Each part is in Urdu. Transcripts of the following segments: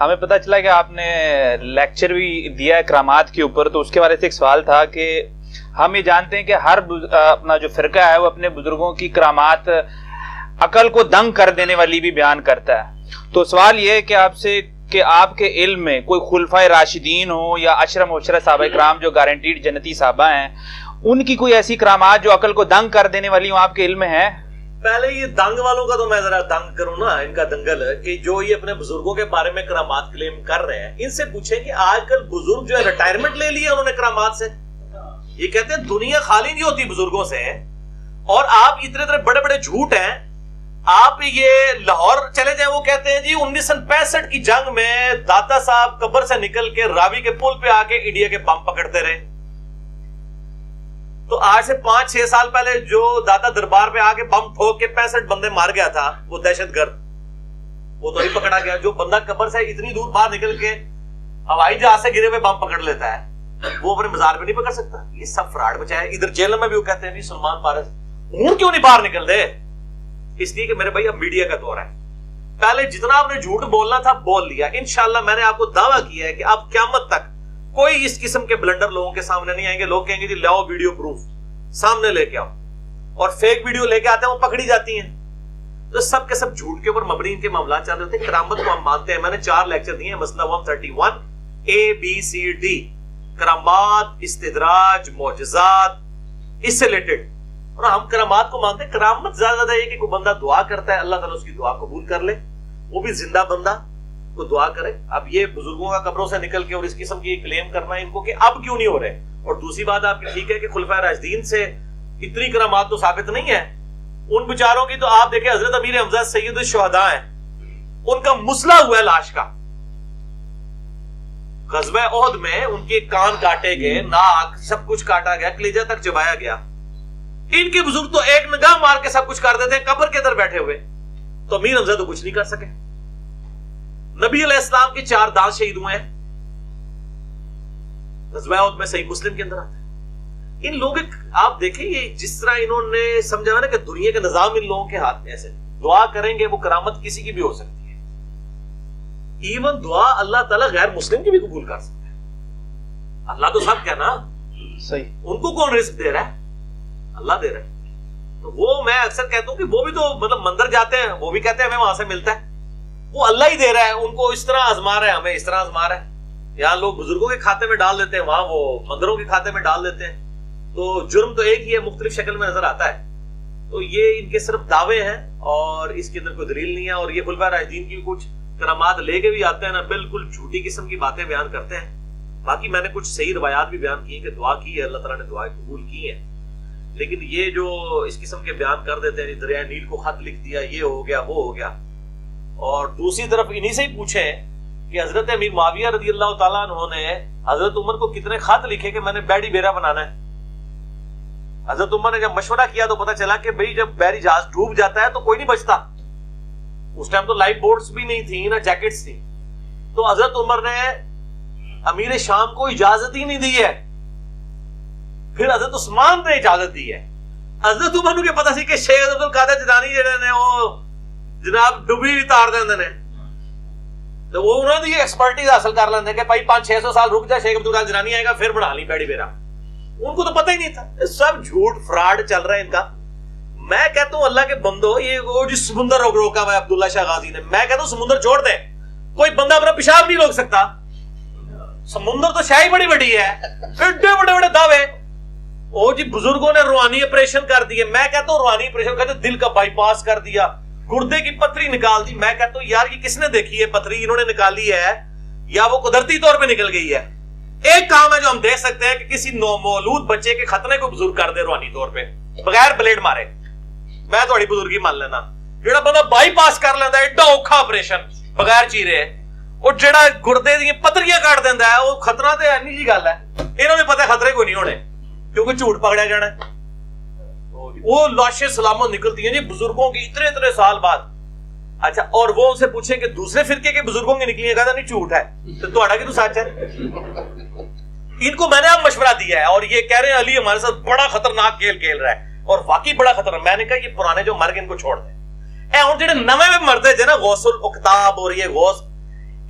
ہمیں پتہ چلا کہ آپ نے لیکچر بھی دیا ہے کرامات کے اوپر، تو اس کے بارے سے ایک سوال تھا کہ ہم یہ جانتے ہیں کہ ہر اپنا جو فرقہ ہے وہ اپنے بزرگوں کی کرامات عقل کو دنگ کر دینے والی بھی بیان کرتا ہے، تو سوال یہ ہے کہ آپ سے کہ آپ کے علم میں کوئی خلفائے راشدین ہو یا عشرہ مبشرہ صحابہ کرام جو گارنٹیڈ جنتی صحابہ ہیں، ان کی کوئی ایسی کرامات جو عقل کو دنگ کر دینے والی ہوں آپ کے علم میں ہے؟ پہلے یہ دنگ والوں کا تو میں ذرا دنگ کروں نا، ان کا دنگل کہ جو یہ اپنے بزرگوں کے بارے میں کرامات کلیم کر رہے ہیں، ان سے پوچھیں کہ آج کل بزرگ جو ہے ریٹائرمنٹ لے لیا انہوں نے کرامات سے. یہ کہتے ہیں دنیا خالی نہیں ہوتی بزرگوں سے، اور آپ اتنے بڑے بڑے جھوٹ ہیں. آپ یہ لاہور چلے جائیں، وہ کہتے ہیں جی 1965 کی جنگ میں داتا صاحب قبر سے نکل کے راوی کے پل پہ آ کے انڈیا کے بم پکڑتے رہے. تو آج سے 5-6 سال پہلے جو داتا دربار پہ آ کے بم ٹھوک کے 65 بندے مار گیا تھا، وہ دہشت گرد، وہ تو نہیں پکڑا گیا. جو بندہ قبر سے اتنی دور باہر نکل کے ہوائی جہاز سے گرے ہوئے بم پکڑ لیتا ہے، وہ اپنے مزار پہ نہیں پکڑ سکتا. یہ سب فراڈ بچا ہے. ادھر جیل میں بھی وہ کہتے ہیں سلمان فارس ہوں کیوں نہیں باہر نکل دے؟ اس لیے کہ میرے بھائی اب میڈیا کا دور ہے. پہلے جتنا آپ نے جھوٹ بولنا تھا بول لیا. انشاءاللہ میں نے آپ کو دعویٰ کیا ہے کہ اب قیامت تک کوئی اس قسم کے بلنڈر لوگوں کے سامنے نہیں آئیں گے. لوگ کہیں گے جی لاؤ ویڈیو پروف سامنے لے کے آؤ، اور فیک ویڈیو لے کے آتے ہیں وہ پکڑی جاتی ہیں. تو سب کے سب جھوٹ کے اوپر مبنی ان کے معاملات چل رہے ہوتے ہیں. کرامت کو ہم مانتے ہیں. میں نے 4 لیکچر دیے ہیں، مسئلہ 131 ABCD، کرامات، استدراج، معجزات، اس سے ریلیٹڈ. اور ہم کرامات کو مانتے ہیں. کرامت زیادہ یہ کہ کوئی بندہ دعا کرتا ہے اللہ تعالیٰ اس کی دعا قبول کر لے، وہ بھی زندہ بندہ کو دعا کرے. اب یہ بزرگوں کا قبروں سے نکل کے اور اس قسم کی کلیم کرنا ہے ان کو کہ اب کیوں نہیں ہو رہے. اور دوسری بات آپ کی ٹھیک ہے کہ خلفائے راشدین سے اتنی کرامات تو ثابت نہیں ہے. ان بیچاروں کی تو آپ دیکھیں، حضرت امیر حمزہ سید الشہداء ہیں، ان کا مسئلہ ہوا ہے لاش کا. غزوہ احد میں ان کے کان کاٹے گئے، ناک سب کچھ کاٹا گیا، کلیجہ تک چبایا گیا. ان کے بزرگ تو ایک نگاہ مار کے سب کچھ کر دیتے ہیں قبر کے اندر بیٹھے ہوئے. تو امیر حمزہ تو کچھ نہیں کر سکے. نبی علیہ السلام کے 4 دانت شہید ہوئے ہیں غزوہ احد میں، صحیح مسلم کے اندر آتا ہے. ان لوگ آپ دیکھیں یہ جس طرح انہوں نے سمجھا نا کہ دنیا کا نظام ان لوگوں کے ہاتھ میں، ایسے دعا کریں گے وہ کرامت کسی کی بھی ہو سکتی ہے. ایون دعا اللہ تعالیٰ غیر مسلم کی بھی قبول کر سکتا ہے. اللہ تو سب کیا نا صحیح، ان کو کون رزق دے رہا ہے؟ اللہ دے رہا ہے. تو وہ میں اکثر کہتا ہوں کہ وہ بھی تو مطلب مندر جاتے ہیں، وہ بھی کہتے ہیں ہمیں وہاں سے ملتا ہے. وہ اللہ ہی دے رہا ہے، ان کو اس طرح آزما رہا ہے، ہمیں اس طرح آزما رہا ہے. یہاں لوگ بزرگوں کے کھاتے میں ڈال دیتے ہیں، وہاں وہ مندروں کے کھاتے میں ڈال دیتے ہیں. تو جرم تو ایک ہی ہے، مختلف شکل میں نظر آتا ہے. تو یہ ان کے صرف دعوے ہیں اور اس کے اندر کوئی دلیل نہیں ہے. اور یہ خلفائے راشدین کی کچھ کرامات لے کے بھی آتے ہیں نا، بالکل جھوٹی قسم کی باتیں بیان کرتے ہیں. باقی میں نے کچھ صحیح روایات بھی بیان کی کہ دعا کی ہے، اللہ تعالیٰ نے دعائیں قبول کی ہیں. لیکن یہ جو اس قسم کے بیان کر دیتے ہیں، دریائے نیل کو خط لکھ دیا، یہ ہو گیا وہ ہو گیا. اور دوسری طرف انہی سے ہی پوچھیں کہ حضرت امیر معاویہ رضی اللہ تعالیٰ عنہ نے حضرت عمر کو کتنے خط لکھے کہ میں نے بیڑی بیرا بنانا ہے. حضرت عمر نے جب مشورہ کیا تو پتا چلا کہ بھئی جب بحری جہاز ڈوب جاتا ہے تو کوئی نہیں بچتا. اس ٹائم تو لائف بورڈز بھی نہیں تھی نہ جیکٹس تھی. تو حضرت عمر نے امیر شام کو اجازت ہی نہیں دی ہے. پھر حضرت عثمان نے اجازت دی ہے. حضرت عمر کو پتا سی کہ شیخ عبد القادر جیلانی جڑے نے وہ جناب ڈوبی بھی تار دیندے نے، تو وہ انہوں نے یہ ایکسپرٹیز حاصل کر لیندے کہ بھائی 500-600 سال رک جائے، شیخ عبد القادر جیلانی آئے گا پھر بنا لی بیڑی بیرا. ان کو تو پتہ ہی نہیں تھا. سب جھوٹ فراڈ چل رہا ہے ان کا. میں کہتا ہوں اللہ کے بندو، یہ وہ جو سمندر روکا ہوا ہے عبداللہ شاہ غازی نے، میں کہتا ہوں سمندر چھوڑ دیں. کوئی بندہ اپنا پیشاب نہیں روک سکتا. سمندر تو شاہی بڑی بڑی ہے، ایڈے بڑے بڑے دعوے. او جی بزرگوں نے روحانی آپریشن کر دیے. میں کہتا ہوں روحانی آپریشن کہتے دل کا بائی پاس کر دیا، گردے کی پتھری نکال دی. میں کہتا ہوں یار یہ کس نے دیکھی ہے پتھری انہوں نے نکالی ہے یا وہ قدرتی طور پہ نکل گئی ہے؟ ایک کام ہے جو ہم دیکھ سکتے ہیں کہ کسی نومولود بچے کے ختنے کو بزرگ کر دے روحانی طور پہ بغیر بلیڈ مارے. میں تھوڑی بزرگی مان لینا. جڑا بندہ بائی پاس کر لینا ہے ایڈا اوکھا آپریشن بغیر چیرے، اور جڑا گردے دی پتریاں کاٹ دینا ہے وہ خطرہ تے اینی جی گل ہے. انہوں نے پتہ خطرے کوئی نہیں ہونے کیونکہ جھوٹ پکڑا جانا ہے. وہ لاشیں سلامت نکلتی ہیں جی بزرگوں کی اتنے سال بعد. اچھا اور وہ ان سے پوچھیں کہ دوسرے فرقے کے بزرگوں کی نکلی ہے، کہتا نہیں جھوٹ ہے. تو تہاڈا کی تو سچ ہے. ان کو میں نے اب مشورہ دیا ہے اور یہ کہہ رہے ہیں علی ہمارے ساتھ بڑا خطرناک کھیل کھیل رہا ہے، اور واقعی بڑا خطرناک. میں نے کہا یہ پرانے جو مر گئے ان کو چھوڑ دیں. اے ہن جڑے نویں میں مرتے تھے نا غوث الاقطاب اور یہ غوث،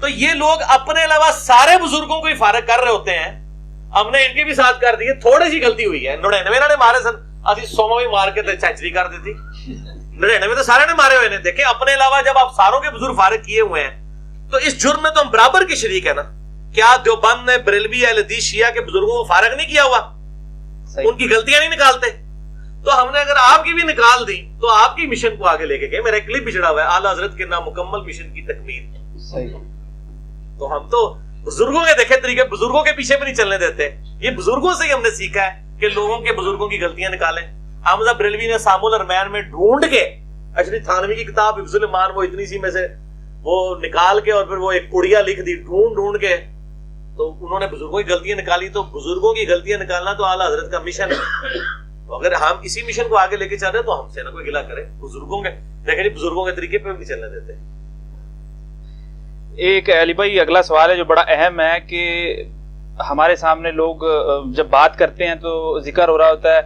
تو یہ لوگ اپنے علاوہ سارے بزرگوں کو ہی فارغ کر رہے ہوتے ہیں، ہم نے ان کے بھی ساتھ کر دیے. تھوڑی سی غلطی ہوئی ہے، 99 نے مارے سن، اسی 100 بھی مار کے سینچری کر دیتی. 99 تو سارے نے مارے ہوئے ہیں. دیکھیں اپنے علاوہ جب آپ ساروں کے بزرگ فارغ کیے ہوئے ہیں تو اس جرم میں تو ہم برابر کے شریک ہیں نا. کیا دیوبند نے بریلوی اہل حدیث شیعہ کے بزرگوں کو فارغ نہیں کیا ہوا؟ ان کی غلطیاں نہیں نکالتے؟ تو ہم نے اگر آپ کی بھی نکال دی تو آپ کی مشن کو آگے لے کے گئے. میرا کلپ بھی چڑھا ہوا ہے، اعلیٰ حضرت کے نامکمل مشن کی تکمیل. تو ہم تو بزرگوں کے دیکھے طریقے، بزرگوں کے پیچھے بھی نہیں چلنے دیتے. یہ بزرگوں سے ہی ہم نے سیکھا ہے کہ لوگوں کے بزرگوں کی غلطیاں نکالیں. حمزہ بریلوی نے سام الارمین میں ڈھونڈ کے اشری تھانوی کی کتاب حفظ الایمان وہ اتنی سی میں سے وہ نکال کے اور پھر وہ ایک پڑیا لکھ دی ڈھونڈ کے. تو انہوں نے بزرگوں کی غلطیاں نکالی. تو بزرگوں کی غلطیاں نکالنا تو اعلیٰ حضرت کا مشن ہے. تو اگر ہم اسی مشن کو آگے لے کے چل رہے ہیں تو ہم سے نہ کوئی گلا کرے. بزرگوں کے دیکھیں جی، بزرگوں کے طریقے پہ بھی چلنے دیتے. ایک علی بھائی اگلا سوال ہے جو بڑا اہم ہے کہ ہمارے سامنے لوگ جب بات کرتے ہیں تو ذکر ہو رہا ہوتا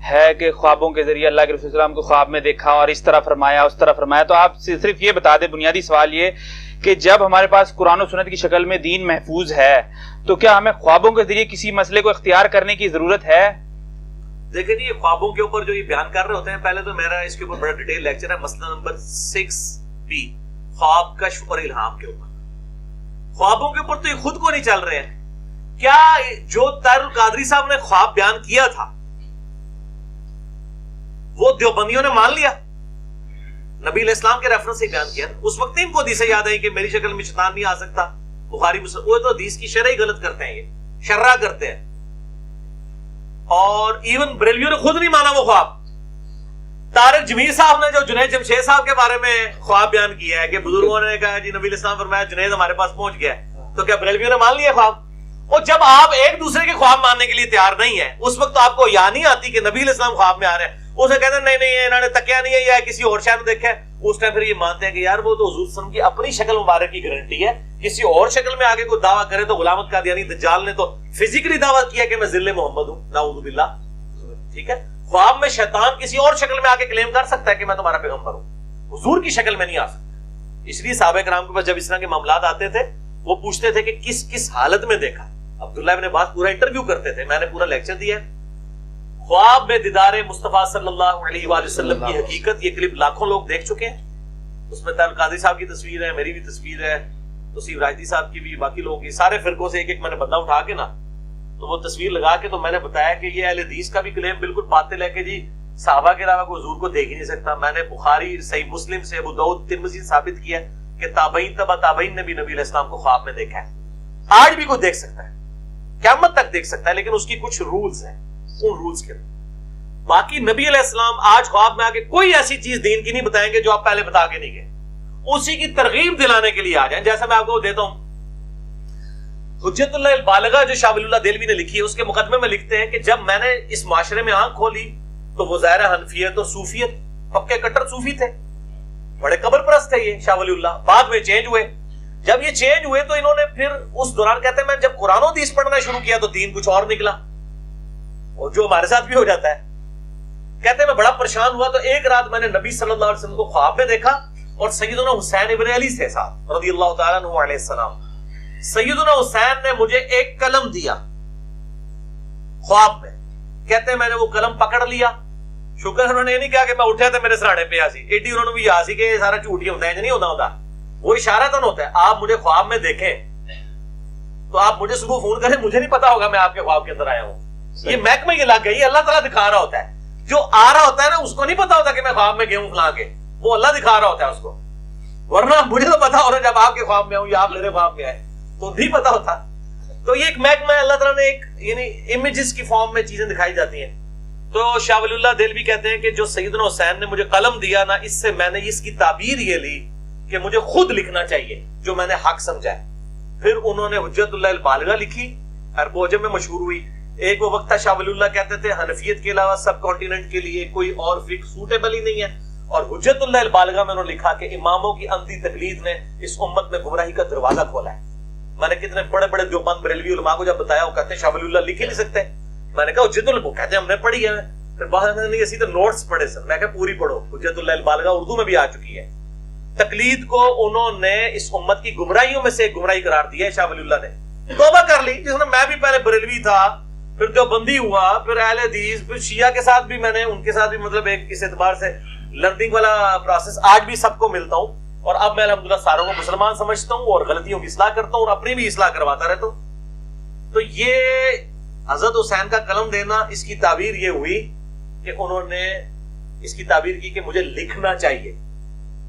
ہے کہ خوابوں کے ذریعے اللہ کے رسول صلی اللہ علیہ وسلم کو خواب میں دیکھا اور اس طرح فرمایا اس طرح فرمایا. تو آپ صرف یہ بتا دیں، بنیادی سوال یہ کہ جب ہمارے پاس قرآن و سنت کی شکل میں دین محفوظ ہے تو کیا ہمیں خوابوں کے ذریعے کسی مسئلے کو اختیار کرنے کی ضرورت ہے؟ دیکھیں جی، یہ خوابوں کے اوپر جو یہ بیان کر رہے ہوتے ہیں، پہلے تو میرا اس کے اوپر بڑا ڈیٹیل لیکچر ہے، مسئلہ نمبر 6B، خواب کشف اور الہام کے اوپر. خوابوں کے اوپر تو یہ خود کو نہیں چل رہے ہیں. کیا جو طاہر القادری صاحب نے خواب بیان کیا تھا وہ دیوبندیوں نے مان لیا؟ نبی علیہ السلام کے ریفرنس سے بیان کیا. اس وقت ان کو حدیثیں یاد آئی کہ میری شکل میں شیطان نہیں آ سکتا. بخاری مسلم، وہ تو حدیث کی شرح ہی غلط کرتے ہیں، یہ شرح کرتے ہیں. اور ایون بریلویوں نے خود نہیں مانا وہ خواب. طارق جمیل صاحب نے جو جنید جمشید صاحب کے بارے میں خواب بیان کیا ہے کہ بزرگوں نے کہا جی نبی علیہ السلام فرمایا جنید ہمارے پاس پہنچ گیا ہے، تو کیا بریلویوں نے مان لیا خواب؟ اور جب آپ ایک دوسرے کے خواب ماننے کے لیے تیار نہیں ہے اس وقت تو آپ کو یا نہیں آتی کہ نبی علیہ السلام خواب میں آ رہے ہیں. اسے کہتے ہیں نہیں انہوں نے تکیا نہیں ہے یا کسی اور شے دیکھا ہے. اس ٹائم پھر یہ مانتے ہیں کہ یار وہ تو حضور صلی اللہ علیہ وسلم کی اپنی شکل مبارک کی گارنٹی ہے، کسی اور شکل میں آگے کوئی دعویٰ کرے تو غلامت قادیانی دجال نے تو فزیکلی دعویٰ کیا کہ میں ذل محمد ہوں، نعوذ باللہ. ٹھیک ہے، خواب میں شیطان کسی اور شکل میں آ کے کلیم کر سکتا ہے کہ میں تمہارا پیغمبر ہوں، حضور کی شکل میں نہیں آ سکتا. اس لیے صحابہ کرام کے پاس جب اس طرح کے معاملات آتے تھے وہ پوچھتے تھے کہ کس کس حالت میں دیکھا. عبداللہ ابن عباس پورا انٹرویو کرتے تھے، میں نے پورا لیکچر دیا ہے. خواب میں دیدار مصطفیٰ صلی اللہ علیہ وآلہ وسلم کی حقیقت، یہ کلپ لاکھوں لوگ دیکھ چکے ہیں. اس میں طاہر القادری صاحب کی تصویر ہے، میری بھی تصویر ہے، توصیف راجدی صاحب کی بھی، باقی لوگوں کی، سارے فرقوں سے ایک ایک میں نے بندہ اٹھا کے نا تو وہ تصویر لگا کے تو میں نے بتایا کہ یہ اہل حدیث کا بھی کلیم بالکل باطل ہے کہ جی صحابہ کے علاوہ کوئی حضور کو دیکھ ہی نہیں سکتا. میں نے بخاری، صحیح مسلم سے، ابو داؤد، ترمذی ثابت کیا کہ تابعین تبع تابعین نے بھی نبی علیہ السلام کو خواب میں دیکھا ہے. آج بھی کوئی دیکھ سکتا ہے، قیامت تک دیکھ سکتا ہے، لیکن اس کی کچھ رولز ہیں. ان رولز کے باقی نبی علیہ السلام آج خواب میں آ کے کوئی ایسی چیز دین کی نہیں بتائیں گے جو آپ پہلے بتا کے نہیں گئے. اسی کی ترغیب دلانے کے لیے آ جائیں. جیسا میں آپ کو دیتا ہوں حجت اللہ البالغہ جو شاہ ولی اللہ دہلوی نے لکھی ہے، اس کے مقدمے میں لکھتے ہیں کہ جب میں نے اس معاشرے میں آنکھ کھولی تو وہ ظاہر حنفیت اور صوفیت، پکے کٹر صوفی تھے، بڑے قبر پرست تھے یہ شاہ ولی اللہ. بعد میں چینج ہوئے. جب یہ چینج ہوئے تو انہوں نے پھر اس دوران کہتے ہیں میں جب قرآن و حدیث پڑھنا شروع کیا تو دین کچھ اور نکلا، اور جو ہمارے ساتھ بھی ہو جاتا ہے. کہتے ہیں میں بڑا پریشان ہوا تو ایک رات میں نے نبی صلی اللہ علیہ وسلم کو خواب میں دیکھا اور سیدنا حسین ابن علی سے ساتھ رضی اللہ تعالیٰ عنہ علیہ السلام. سیدنا حسین نے مجھے ایک قلم دیا خواب میں. کہتے ہیں میں نے وہ قلم پکڑ لیا. شکر انہوں نے یہ نہیں کہا کہ میں اٹھا تھا میرے سرانے پہ آسی، ایڈی انہوں نے بھی آسی کہ یہ سارا جھوٹ ہی ہوتا ہے، نہیں ہوتا. وہ اشارہ تو ہوتا ہے آپ مجھے خواب میں دیکھیں تو آپ مجھے صبح فون کریں، مجھے نہیں پتا ہوگا میں آپ کے خواب کے اندر آیا ہوں. یہ محکمہ یہ لگ گئی، اللہ تعالیٰ دکھا رہا ہوتا ہے. جو آ رہا ہوتا ہے نا اس کو نہیں پتا ہوتا کہ میں خواب میں گیا ہوں فلاں کے، وہ اللہ دکھا رہا ہوتا ہے اس کو. ورنہ مجھے تو پتا ہوتا جب آپ کے خواب میں ہوں یا آپ میرے خواب میں آئے تو نہیں پتا ہوتا. تو یہ ایک محکمہ ہے، اللہ تعالیٰ نے ایک یعنی امیجز کی فارم میں چیزیں دکھائی جاتی ہیں. تو شاہ ولی اللہ دہلوی کہتے ہیں کہ جو سیدنا حسین نے مجھے قلم دیا نا، اس سے میں نے اس کی تعبیر یہ لی کہ مجھے خود لکھنا چاہیے جو میں نے حق سمجھا ہے. پھر انہوں نے حجت اللہ البالغہ لکھی، عربوجم میں مشہور ہوئی. ایک وہ وقت تھا شاہ ولی اللہ کہتے تھے حنفیت کے علاوہ سب کانٹیننٹ کے لیے کوئی اور فقہ سوٹیبل ہی نہیں ہے. اور حجت اللہ البالغہ میں انہوں نے لکھا کہ اماموں کی اندھی تقلید نے اس امت میں گمراہی کا دروازہ کھولا ہے. میں نے کتنے بڑے بڑے دیوبند بریلوی علماء کو جب بتایا وہ کہتے ہیں شاہ ولی اللہ لکھ ہی نہیں سکتے. میں نے کہا حجت اللہ، کہتے ہیں ہم نے پڑھی ہے. پھر بعض نہیں اسی تو نوٹس پڑھے سر. میں کہا پوری پڑھو، حجت اللہ البالغہ اردو میں بھی آ چکی ہے. تقلید کو انہوں نے اس امت کی گمراہیوں میں سے ایک گمراہی قرار دیا ہے. شاہ ولی اللہ نے توبہ کر لی, جس نے میں بھی پہلے بریلوی تھا, پھر دیوبندی ہوا, پھر اہل حدیث, پھر شیعہ کے ساتھ بھی میں نے ان کے ساتھ بھی مطلب ایک اس اعتبار سے لرننگ والا پروسیس آج بھی سب کو ملتا ہوں, اور اب میں الحمدللہ ساروں کو مسلمان سمجھتا ہوں اور غلطیوں کی اصلاح کرتا ہوں اور اپنی بھی اصلاح کرواتا رہتا ہوں. تو یہ حضرت حسین کا قلم دینا, اس کی تعبیر یہ ہوئی کہ انہوں نے اس کی تعبیر کی کہ مجھے لکھنا چاہیے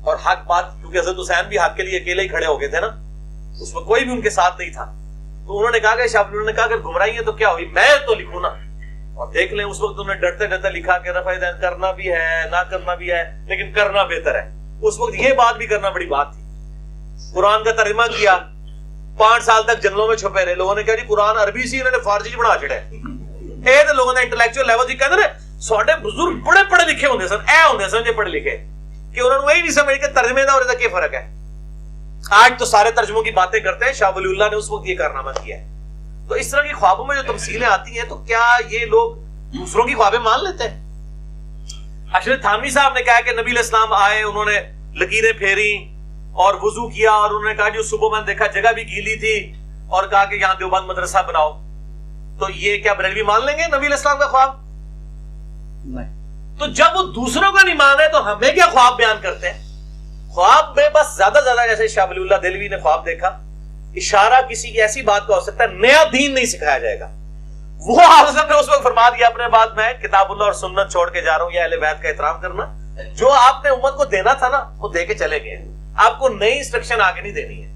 اور حق بات, کیونکہ حضرت حسین بھی حق کے لیے اکیلے ہی کھڑے ہو گئے تھے نا, اس میں کوئی بھی ان کے ساتھ نہیں تھا. تو انہوں نے کہا کہ شاہ ولی اللہ نے کہا کہ گمراہی ہے تو کیا ہوئی, میں تو لکھوں نا. اور دیکھ لیں اس وقت انہوں نے ڈرتے ڈرتے لکھا کہ رفع دین کرنا بھی ہے نہ کرنا بھی ہے, لیکن کرنا بہتر ہے. اس وقت یہ بات بھی کرنا بڑی بات تھی. قرآن کا ترجمہ کیا, 5 سال تک جنگلوں میں چھپے رہے. لوگوں نے کہا جی قرآن عربی سے انہوں نے فارسی بنا چڑھا ہے. تو لوگوں نے انٹلیکچوئل لیول سے کہتے ہیں ساڈے بزرگ بڑے پڑھے لکھے ہوندے سن, اے ہوندے سن جو پڑھے لکھے, کہ انہوں نے وہی نہیں سمجھ کہ ترجمے دا اور اس کا کیا فرق ہے. آج تو سارے ترجموں کی باتیں کرتے ہیں, شاہ ولی اللہ نے اس وقت یہ کارنامہ کیا ہے. تو اس طرح کی خوابوں میں جو تمثیلیں آتی ہیں, تو کیا یہ لوگ دوسروں کی خوابیں مان لیتے ہیں؟ اشرف تھانوی صاحب نے کہا کہ نبی علیہ السلام آئے, انہوں نے لکیریں پھیری اور وضو کیا, اور انہوں نے کہا جو صبح میں نے دیکھا جگہ بھی گیلی تھی, اور کہا کہ یہاں دیوبند مدرسہ بناؤ. تو یہ کیا بریلوی مان لیں گے نبی علیہ السلام کا خواب؟ نہیں. تو جب وہ دوسروں کا نہیں مانے تو ہمیں کیا خواب بیان کرتے ہیں؟ خواب میں بس زیادہ زیادہ جیسے شاہ ولی اللہ دہلوی نے خواب دیکھا, اشارہ کسی کی ایسی بات کا ہو سکتا ہے, نیا دین نہیں سکھایا جائے گا. وہ حضرت نے اس وقت فرما دیا اپنے بعد میں کتاب اللہ اور سنت چھوڑ کے جا رہا ہوں, یا اہل بیت کا احترام کرنا. جو آپ نے امت کو دینا تھا نا وہ دے کے چلے گئے, آپ کو نئی انسٹرکشن آگے نہیں دینی ہے.